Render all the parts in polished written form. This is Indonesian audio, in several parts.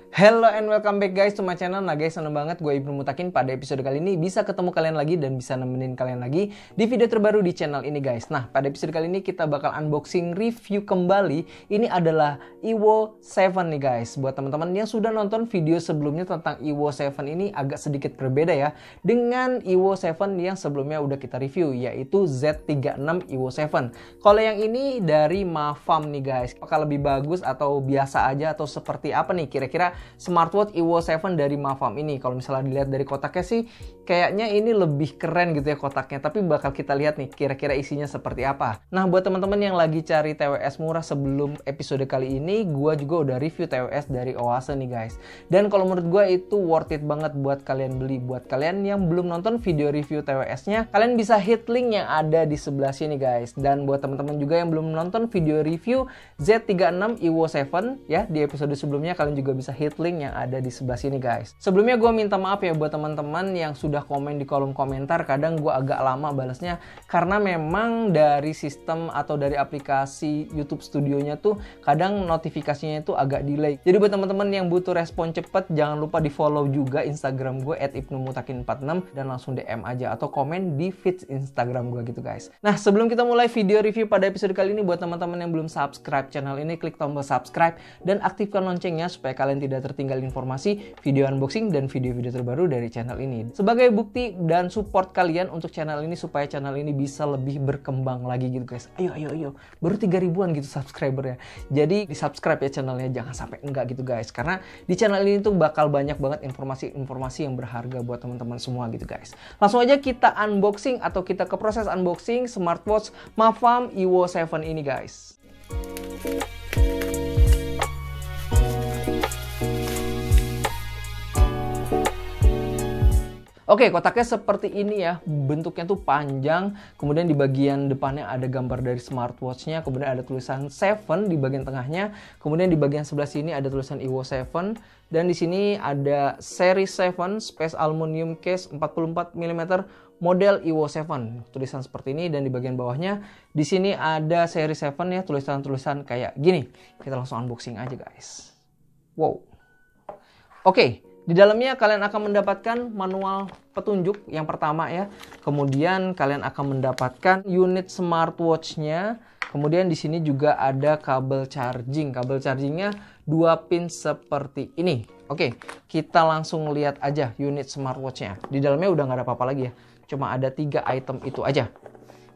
Hello and welcome back guys to my channel. Nah guys, seneng banget gue Ibnu Mutakin pada episode kali ini bisa ketemu kalian lagi dan bisa nemenin kalian lagi di video terbaru di channel ini guys. Nah pada episode kali ini kita bakal unboxing review kembali. Ini adalah Evo 7 nih guys. Buat teman-teman yang sudah nonton video sebelumnya tentang Evo 7 ini agak sedikit berbeda ya dengan Evo 7 yang sebelumnya udah kita review, yaitu Z36 Evo 7. Kalau yang ini dari Mafam nih guys. Apakah lebih bagus atau biasa aja atau seperti apa nih kira-kira smartwatch Evo 7 dari Mafam ini? Kalau misalnya dilihat dari kotaknya sih kayaknya ini lebih keren gitu ya kotaknya, tapi bakal kita lihat nih kira-kira isinya seperti apa. Nah buat teman-teman yang lagi cari TWS murah, sebelum episode kali ini gua juga udah review TWS dari Oase nih guys, dan kalau menurut gua itu worth it banget buat kalian beli. Buat kalian yang belum nonton video review TWS-nya, kalian bisa hit link yang ada di sebelah sini guys. Dan buat teman-teman juga yang belum nonton video review Z36 Evo 7 ya di episode sebelumnya, kalian juga bisa hit link yang ada di sebelah sini guys. Sebelumnya gue minta maaf ya buat teman-teman yang sudah komen di kolom komentar. Kadang gue agak lama balasnya karena memang dari sistem atau dari aplikasi YouTube Studionya tuh kadang notifikasinya itu agak delay. Jadi buat teman-teman yang butuh respon cepet, jangan lupa di follow juga Instagram gue @ibnumutakin46 dan langsung DM aja atau komen di feed Instagram gue gitu guys. Nah sebelum kita mulai video review pada episode kali ini, buat teman-teman yang belum subscribe channel ini, klik tombol subscribe dan aktifkan loncengnya supaya kalian tidak tertinggal informasi, video unboxing, dan video-video terbaru dari channel ini. Sebagai bukti dan support kalian untuk channel ini supaya channel ini bisa lebih berkembang lagi gitu guys. Ayo. Baru 3 ribuan gitu subscribernya. Jadi di subscribe ya channelnya, jangan sampai enggak gitu guys. Karena di channel ini tuh bakal banyak banget informasi-informasi yang berharga buat teman-teman semua gitu guys. Langsung aja kita unboxing atau kita ke proses unboxing smartwatch Mafam Evo 7 ini guys. Oke, kotaknya seperti ini ya, bentuknya tuh panjang, kemudian di bagian depannya ada gambar dari smartwatch-nya, kemudian ada tulisan 7 di bagian tengahnya, kemudian di bagian sebelah sini ada tulisan Evo 7, dan di sini ada seri 7 Space Aluminium Case 44 mm model Evo 7, tulisan seperti ini, dan di bagian bawahnya di sini ada seri 7 ya, tulisan-tulisan kayak gini. Kita langsung unboxing aja guys. Wow. Oke. Di dalamnya kalian akan mendapatkan manual petunjuk yang pertama ya. Kemudian kalian akan mendapatkan unit smartwatch-nya. Kemudian di sini juga ada kabel charging. Kabel chargingnya 2 pin seperti ini. Oke, kita langsung lihat aja unit smartwatch-nya. Di dalamnya udah nggak ada apa-apa lagi ya. Cuma ada 3 item itu aja.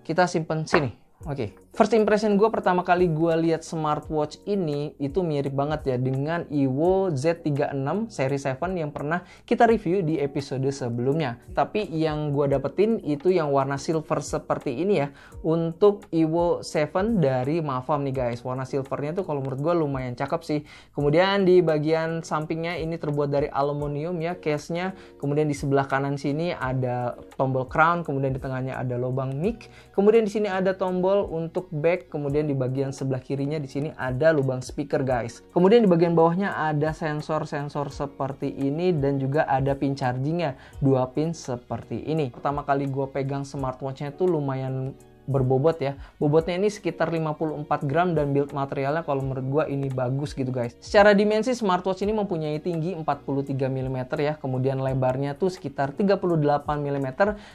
Kita simpen sini. Oke, first impression gue pertama kali gue lihat smartwatch ini itu mirip banget ya dengan Evo Z36 seri 7 yang pernah kita review di episode sebelumnya. Tapi yang gue dapetin itu yang warna silver seperti ini ya untuk Evo 7 dari Mafam nih guys. Warna silvernya tuh kalau menurut gue lumayan cakep sih. Kemudian di bagian sampingnya ini terbuat dari aluminium ya case-nya. Kemudian di sebelah kanan sini ada tombol crown, kemudian di tengahnya ada lubang mic. Kemudian di sini ada tombol untuk back, kemudian di bagian sebelah kirinya di sini ada lubang speaker guys. Kemudian di bagian bawahnya ada sensor-sensor seperti ini dan juga ada pin chargingnya 2 pin seperti ini. Pertama kali gue pegang smartwatchnya itu lumayan berbobot ya. Bobotnya ini sekitar 54 gram dan build materialnya kalau menurut gua ini bagus gitu guys. Secara dimensi smartwatch ini mempunyai tinggi 43 mm ya, kemudian lebarnya tuh sekitar 38 mm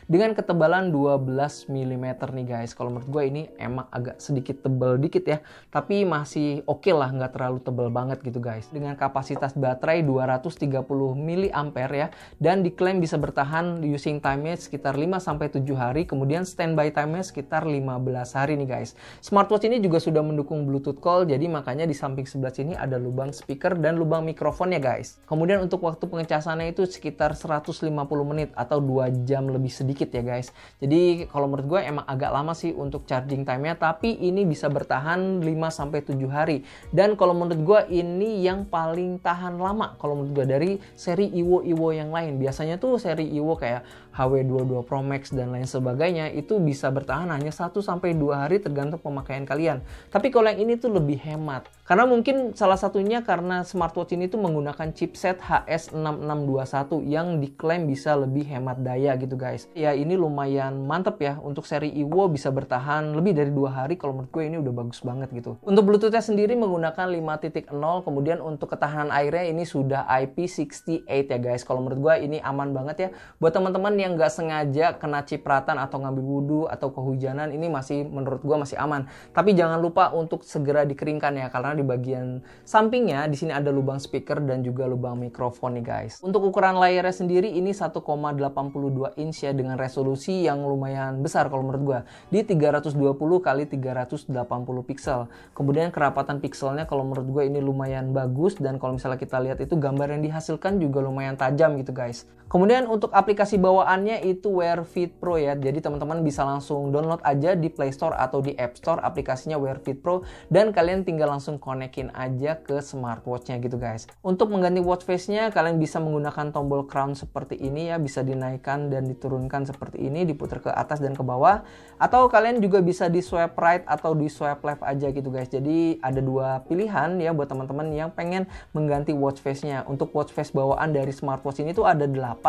dengan ketebalan 12 mm nih guys. Kalau menurut gua ini emang agak sedikit tebal dikit ya, tapi masih oke lah, nggak terlalu tebal banget gitu guys. Dengan kapasitas baterai 230 mAh ya, dan diklaim bisa bertahan using time-nya sekitar 5-7 hari, kemudian standby time-nya sekitar 15 hari nih guys. Smartwatch ini juga sudah mendukung Bluetooth call, jadi makanya di samping sebelah sini ada lubang speaker dan lubang mikrofon ya guys. Kemudian untuk waktu pengecasannya itu sekitar 150 menit atau 2 jam lebih sedikit ya guys. Jadi kalau menurut gue emang agak lama sih untuk charging time-nya, tapi ini bisa bertahan 5-7 hari. Dan kalau menurut gue ini yang paling tahan lama kalau menurut gue dari seri Evo yang lain. Biasanya tuh seri Evo kayak HW22 Pro Max dan lain sebagainya itu bisa bertahan hanya hanya 1-2 hari tergantung pemakaian kalian. Tapi kalau yang ini tuh lebih hemat. Karena mungkin salah satunya karena smartwatch ini tuh menggunakan chipset HS6621 yang diklaim bisa lebih hemat daya gitu guys. Ya ini lumayan mantep ya, untuk seri Evo bisa bertahan lebih dari 2 hari, kalau menurut gue ini udah bagus banget gitu. Untuk Bluetooth-nya sendiri menggunakan 5.0, kemudian untuk ketahanan airnya ini sudah IP68 ya guys. Kalau menurut gue ini aman banget ya. Buat teman-teman yang nggak sengaja kena cipratan atau ngambil wudhu atau kehujanan, ini masih menurut gue masih aman. Tapi jangan lupa untuk segera dikeringkan ya, karena di bagian sampingnya di sini ada lubang speaker dan juga lubang mikrofon nih guys. Untuk ukuran layarnya sendiri ini 1,82 inch ya, dengan resolusi yang lumayan besar kalau menurut gua, di 320 x 380 pixel. Kemudian kerapatan pixelnya kalau menurut gua ini lumayan bagus, dan kalau misalnya kita lihat itu gambar yang dihasilkan juga lumayan tajam gitu guys. Kemudian untuk aplikasi bawaannya itu Wear Fit Pro ya. Jadi teman-teman bisa langsung download aja di Play Store atau di App Store aplikasinya Wear Fit Pro, dan kalian tinggal langsung konekin aja ke smartwatch-nya gitu guys. Untuk mengganti watch face-nya kalian bisa menggunakan tombol crown seperti ini ya, bisa dinaikkan dan diturunkan seperti ini, diputar ke atas dan ke bawah, atau kalian juga bisa di swipe right atau di swipe left aja gitu guys. Jadi ada dua pilihan ya buat teman-teman yang pengen mengganti watch face-nya. Untuk watch face bawaan dari smartwatch ini tuh ada 8.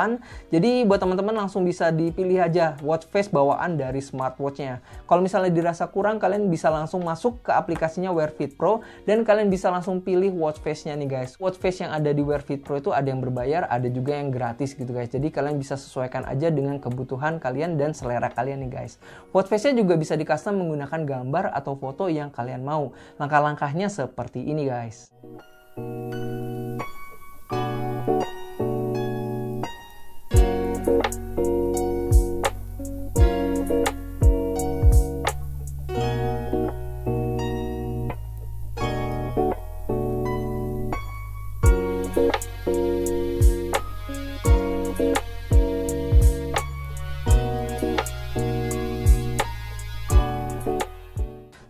Jadi buat teman-teman langsung bisa dipilih aja watch face bawaan dari smartwatch-nya. Kalau misalnya dirasa kurang, kalian bisa langsung masuk ke aplikasinya Wear Fit Pro dan kalian bisa langsung pilih watch face-nya nih guys. Watch face yang ada di Wear Fit Pro itu ada yang berbayar, ada juga yang gratis gitu guys. Jadi kalian bisa sesuaikan aja dengan kebutuhan kalian dan selera kalian nih guys. Watch face-nya juga bisa di custom menggunakan gambar atau foto yang kalian mau. Langkah-langkahnya seperti ini guys.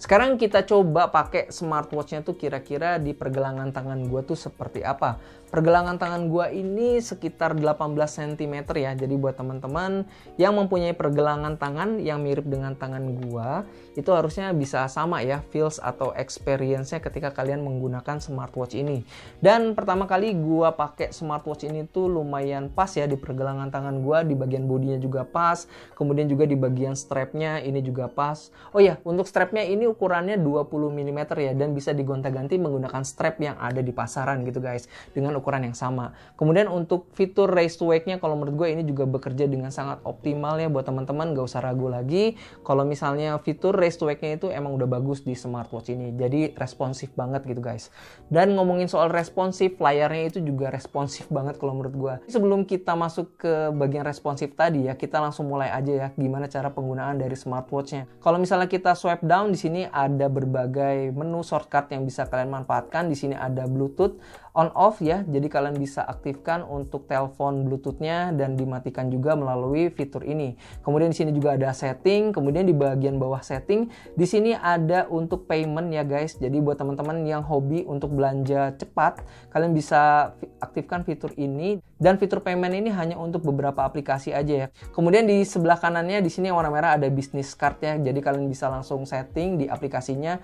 Sekarang kita coba pakai smartwatch-nya tuh kira-kira di pergelangan tangan gua tuh seperti apa. Pergelangan tangan gua ini sekitar 18 cm ya. Jadi buat teman-teman yang mempunyai pergelangan tangan yang mirip dengan tangan gua, itu harusnya bisa sama ya feels atau experience-nya ketika kalian menggunakan smartwatch ini. Dan pertama kali gua pakai smartwatch ini tuh lumayan pas ya di pergelangan tangan gua, di bagian bodinya juga pas, kemudian juga di bagian strapnya ini juga pas. Oh ya, untuk strapnya ini ukurannya 20 mm ya, dan bisa digonta-ganti menggunakan strap yang ada di pasaran gitu guys, dengan ukuran yang sama. Kemudian untuk fitur raise to wake-nya kalau menurut gue ini juga bekerja dengan sangat optimal ya buat teman-teman, gak usah ragu lagi kalau misalnya fitur raise to wake-nya itu emang udah bagus di smartwatch ini. Jadi responsif banget gitu guys. Dan ngomongin soal responsif, layarnya itu juga responsif banget kalau menurut gue. Sebelum kita masuk ke bagian responsif tadi ya, kita langsung mulai aja ya gimana cara penggunaan dari smartwatch-nya. Kalau misalnya kita swipe down, di sini ada berbagai menu shortcut yang bisa kalian manfaatkan. Di sini ada Bluetooth on off ya, jadi kalian bisa aktifkan untuk telepon Bluetooth-nya dan dimatikan juga melalui fitur ini. Kemudian di sini juga ada setting, kemudian di bagian bawah setting di sini ada untuk payment ya guys. Jadi buat teman-teman yang hobi untuk belanja cepat, kalian bisa aktifkan fitur ini, dan fitur payment ini hanya untuk beberapa aplikasi aja ya. Kemudian di sebelah kanannya di sini yang warna merah ada business card ya. Jadi kalian bisa langsung setting di aplikasinya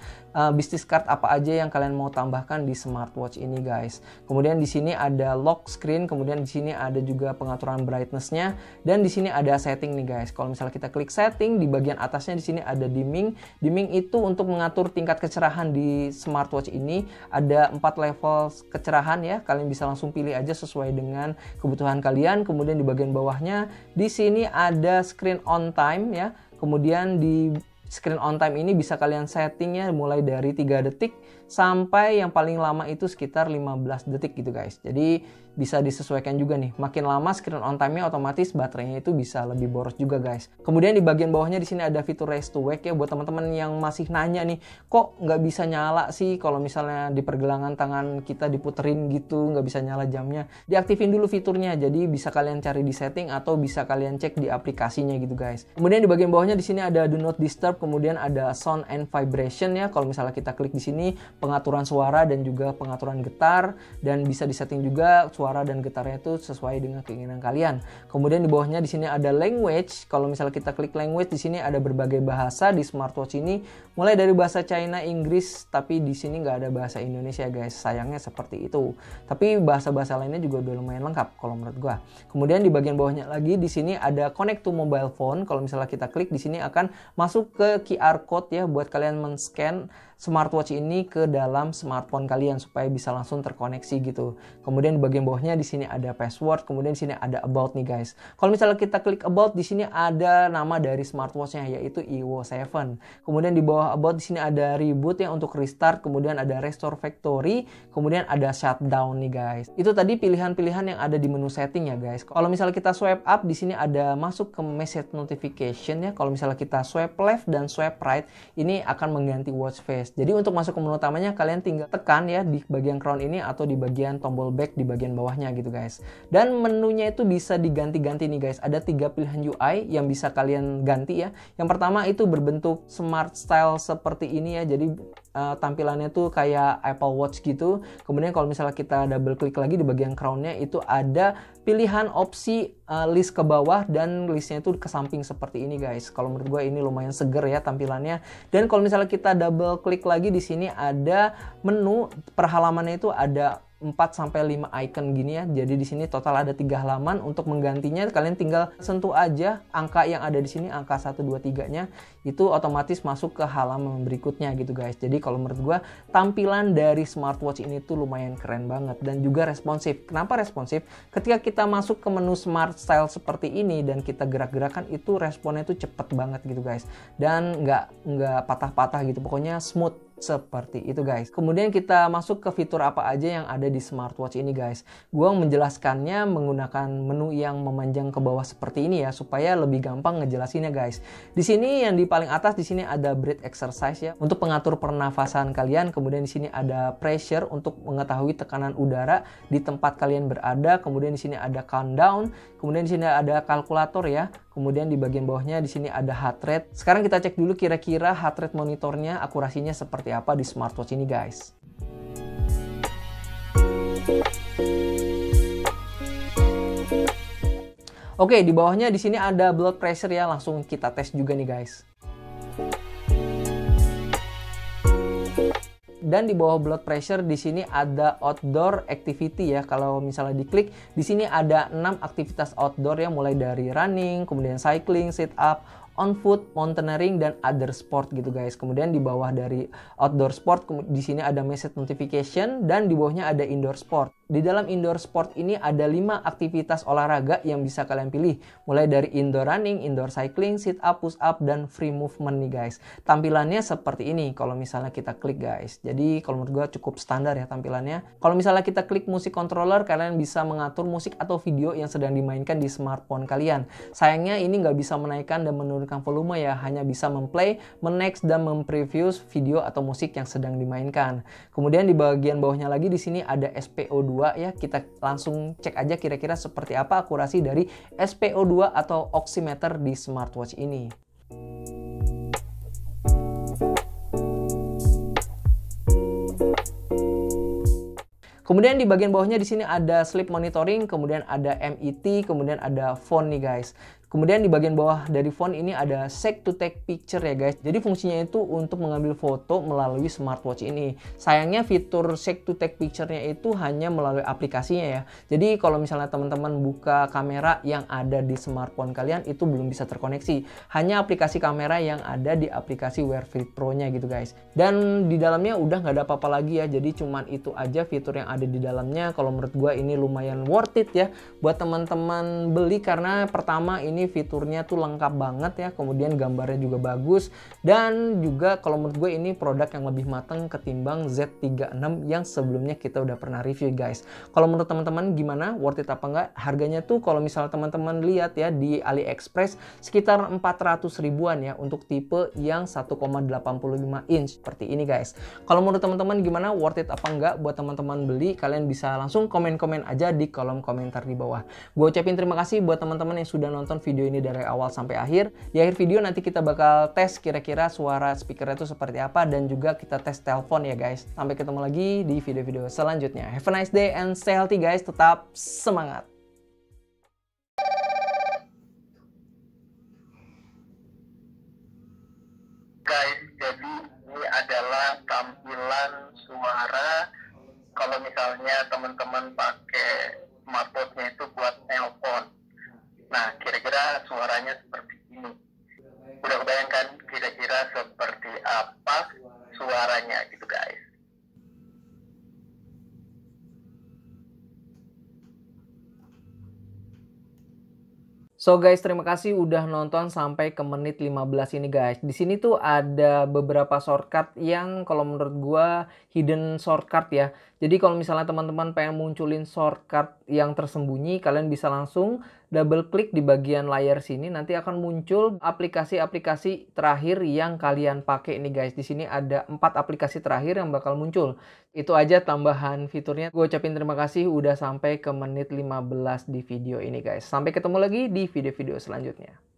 business card apa aja yang kalian mau tambahkan di smartwatch ini guys. Kemudian di sini ada lock screen, kemudian di sini ada juga pengaturan brightness-nya, dan di sini ada setting nih guys. Kalau misalnya kita klik setting, di bagian atasnya di sini ada dimming. Dimming itu untuk mengatur tingkat kecerahan di smartwatch ini. Ada 4 level kecerahan ya. Kalian bisa langsung pilih aja sesuai dengan kebutuhan kalian. Kemudian di bagian bawahnya di sini ada screen on time ya. Kemudian di screen on time ini bisa kalian settingnya mulai dari 3 detik sampai yang paling lama itu sekitar 15 detik gitu guys. Jadi bisa disesuaikan juga nih. Makin lama screen on time-nya otomatis baterainya itu bisa lebih boros juga guys. Kemudian di bagian bawahnya di sini ada fitur raise to wake ya, buat teman-teman yang masih nanya nih, kok nggak bisa nyala sih kalau misalnya di pergelangan tangan kita diputerin gitu, nggak bisa nyala jamnya. Diaktifin dulu fiturnya. Jadi bisa kalian cari di setting atau bisa kalian cek di aplikasinya gitu guys. Kemudian di bagian bawahnya di sini ada do not disturb, kemudian ada sound and vibration ya. Kalau misalnya kita klik di sini, pengaturan suara dan juga pengaturan getar, dan bisa disetting juga suara dan getarnya itu sesuai dengan keinginan kalian. Kemudian di bawahnya di sini ada language. Kalau misalnya kita klik language, di sini ada berbagai bahasa di smartwatch ini, mulai dari bahasa China, Inggris, tapi di sini nggak ada bahasa Indonesia guys. Sayangnya seperti itu. Tapi bahasa-bahasa lainnya juga udah lumayan lengkap kalau menurut gua. Kemudian di bagian bawahnya lagi di sini ada connect to mobile phone. Kalau misalnya kita klik di sini akan masuk ke QR code ya buat kalian men-scan smartwatch ini ke dalam smartphone kalian supaya bisa langsung terkoneksi gitu. Kemudian di bagian bawahnya di sini ada password, kemudian di sini ada about nih guys. Kalau misalnya kita klik about, di sini ada nama dari smartwatchnya yaitu Evo 7. Kemudian di bawah about di sini ada reboot ya untuk restart, kemudian ada restore factory, kemudian ada shutdown nih guys. Itu tadi pilihan-pilihan yang ada di menu setting ya guys. Kalau misalnya kita swipe up, di sini ada masuk ke message notification ya. Kalau misalnya kita swipe left dan swipe right, ini akan mengganti watch face. Jadi untuk masuk ke menu utamanya kalian tinggal tekan ya di bagian crown ini atau di bagian tombol back di bagian bawahnya gitu guys. Dan menunya itu bisa diganti-ganti nih guys. Ada 3 pilihan UI yang bisa kalian ganti ya. Yang pertama itu berbentuk smart style seperti ini ya. Jadi tampilannya tuh kayak Apple Watch gitu. Kemudian kalau misalnya kita double klik lagi di bagian crownnya itu ada pilihan opsi list ke bawah dan listnya itu ke samping seperti ini guys. Kalau menurut gue ini lumayan seger ya tampilannya. Dan kalau misalnya kita double klik lagi di sini ada menu per halamannya itu ada 4-5 icon gini ya. Jadi di sini total ada 3 halaman. Untuk menggantinya kalian tinggal sentuh aja angka yang ada di sini, angka 1, 2, 3-nya itu otomatis masuk ke halaman berikutnya gitu guys. Jadi kalau menurut gua tampilan dari smartwatch ini tuh lumayan keren banget dan juga responsif. Kenapa responsif? Ketika kita masuk ke menu smart style seperti ini dan kita gerak-gerakan itu responnya tuh cepet banget gitu guys. Dan nggak patah-patah gitu. Pokoknya smooth seperti itu guys. Kemudian kita masuk ke fitur apa aja yang ada di smartwatch ini guys. Gua menjelaskannya menggunakan menu yang memanjang ke bawah seperti ini ya supaya lebih gampang ngejelasinnya guys. Di sini yang di paling atas di sini ada breath exercise ya untuk pengatur pernafasan kalian. Kemudian di sini ada pressure untuk mengetahui tekanan udara di tempat kalian berada. Kemudian di sini ada countdown. Kemudian di sini ada kalkulator ya. Kemudian di bagian bawahnya di sini ada heart rate. Sekarang kita cek dulu kira-kira heart rate monitornya akurasinya seperti apa di smartwatch ini guys. Oke, di bawahnya di sini ada blood pressure ya, langsung kita tes juga nih guys. Dan di bawah blood pressure di sini ada outdoor activity ya. Kalau misalnya diklik di sini ada 6 aktivitas outdoor ya, mulai dari running, kemudian cycling, sit up, on foot, mountaineering, dan other sport gitu guys. Kemudian di bawah dari outdoor sport di sini ada message notification dan di bawahnya ada indoor sport. Di dalam indoor sport ini ada 5 aktivitas olahraga yang bisa kalian pilih. Mulai dari indoor running, indoor cycling, sit up, push up, dan free movement nih guys. Tampilannya seperti ini kalau misalnya kita klik guys. Jadi kalau menurut gue cukup standar ya tampilannya. Kalau misalnya kita klik musik controller, kalian bisa mengatur musik atau video yang sedang dimainkan di smartphone kalian. Sayangnya ini nggak bisa menaikkan dan menurunkan volume ya. Hanya bisa memplay, menext, dan mempreview video atau musik yang sedang dimainkan. Kemudian di bagian bawahnya lagi di sini ada SPO2 ya, kita langsung cek aja kira-kira seperti apa akurasi dari SPO2 atau oximeter di smartwatch ini. Kemudian di bagian bawahnya di sini ada sleep monitoring, kemudian ada MET, kemudian ada phone nih guys. Kemudian di bagian bawah dari phone ini ada Shake to take picture ya guys. Jadi fungsinya itu untuk mengambil foto melalui smartwatch ini. Sayangnya fitur Shake to take picture-nya itu hanya melalui aplikasinya ya. Jadi kalau misalnya teman-teman buka kamera yang ada di smartphone kalian itu belum bisa terkoneksi. Hanya aplikasi kamera yang ada di aplikasi Wear Fit Pro-nya gitu guys. Dan di dalamnya udah nggak ada apa-apa lagi ya. Jadi cuman itu aja fitur yang ada di dalamnya. Kalau menurut gue ini lumayan worth it ya buat teman-teman beli karena pertama ini fiturnya tuh lengkap banget ya, kemudian gambarnya juga bagus dan juga kalau menurut gue ini produk yang lebih matang ketimbang Z36 yang sebelumnya kita udah pernah review guys. Kalau menurut teman-teman gimana, worth it apa enggak? Harganya tuh kalau misalnya teman-teman lihat ya di AliExpress sekitar 400 ribuan ya untuk tipe yang 1,85 inch seperti ini guys. Kalau menurut teman-teman gimana, worth it apa enggak buat teman-teman beli? Kalian bisa langsung komen-komen aja di kolom komentar di bawah. Gue ucapin terima kasih buat teman-teman yang sudah nonton video ini dari awal sampai akhir. Di akhir video nanti kita bakal tes kira-kira suara speakernya itu seperti apa dan juga kita tes telepon ya guys. Sampai ketemu lagi di video-video selanjutnya. Have a nice day and stay healthy guys. Tetap semangat. Guys, jadi ini adalah tampilan suara kalau misalnya teman-teman pakai smartwatch-nya itu buat nelpon. Nah, kira-kira suaranya seperti ini. Udah bayangkan kira-kira seperti apa suaranya gitu guys. So guys, terima kasih udah nonton sampai ke menit 15 ini guys. Di sini tuh ada beberapa shortcut yang kalau menurut gua hidden shortcut ya. Jadi kalau misalnya teman-teman pengen munculin shortcut yang tersembunyi, kalian bisa langsung double klik di bagian layar sini, nanti akan muncul aplikasi-aplikasi terakhir yang kalian pakai ini guys. Di sini ada 4 aplikasi terakhir yang bakal muncul. Itu aja tambahan fiturnya. Gue ucapin terima kasih udah sampai ke menit 15 di video ini guys. Sampai ketemu lagi di video-video selanjutnya.